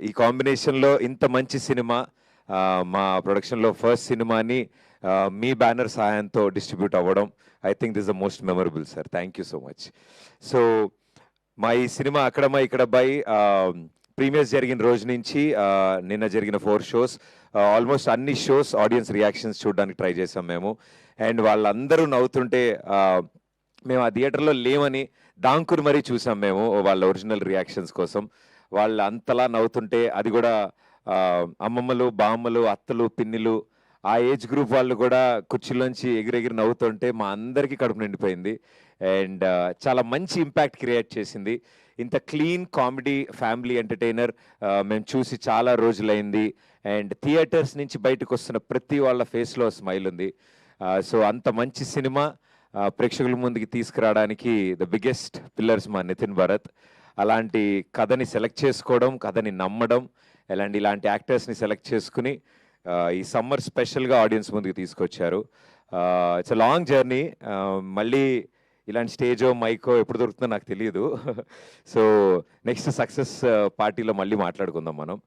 ఈ కాంబినేషన్‌లో ఇంత మంచి సినిమా మా ప్రొడక్షన్‌లో ఫస్ట్ సినిమాని మీ బ్యానర్ సహాయంతో డిస్ట్రిబ్యూట్ అవ్వడం I think this the most memorable sir. Thank you so much. So మా ఈ సినిమా అక్కడమ్మా ఇక్కడబ్బాయి ప్రీమియర్స్ జరిగిన రోజు నుంచి నిన్న జరిగిన 4 షోస్ ఆల్మోస్ట్ అన్ని షోస్ ఆడియన్స్ రియాక్షన్స్ చూడడానికి ట్రై చేసాం మేము. అండ్ వాళ్ళందరూ నవ్వుతుంటే మేము ఆ థియేటర్లో లేమని దాంకుని మరీ చూసాం మేము వాళ్ళ ఒరిజినల్ రియాక్షన్స్ కోసం. వాళ్ళు అంతలా నవ్వుతుంటే అది కూడా అమ్మమ్మలు, బామ్మలు, అత్తలు, పిన్నిలు ఆ ఏజ్ గ్రూప్ వాళ్ళు కూడా కుర్చీలోంచి ఎగిరెగిరి నవ్వుతుంటే మా అందరికీ కడుపు నిండిపోయింది. అండ్ చాలా మంచి ఇంపాక్ట్ క్రియేట్ చేసింది. ఇంత క్లీన్ కామెడీ ఫ్యామిలీ ఎంటర్టైనర్ మేము చూసి చాలా రోజులైంది. అండ్ థియేటర్స్ నుంచి బయటకు వస్తున్న ప్రతి వాళ్ళ ఫేస్లో స్మైల్ ఉంది. సో అంత మంచి సినిమా ప్రేక్షకుల ముందుకి తీసుకురావడానికి ద బిగ్గెస్ట్ పిల్లర్స్ మా నితిన్ భరత్. అలాంటి కథని సెలెక్ట్ చేసుకోవడం, కథని నమ్మడం, ఇలాంటి యాక్టర్స్ని సెలెక్ట్ చేసుకుని ఈ సమ్మర్ స్పెషల్గా ఆడియన్స్ ముందుకు తీసుకొచ్చారు. It's a long journey. మళ్ళీ ఇలాంటి స్టేజో మైకో ఎప్పుడు దొరుకుతుందో నాకు తెలియదు. సో నెక్స్ట్ సక్సెస్ పార్టీలో మళ్ళీ మాట్లాడుకుందాం మనం.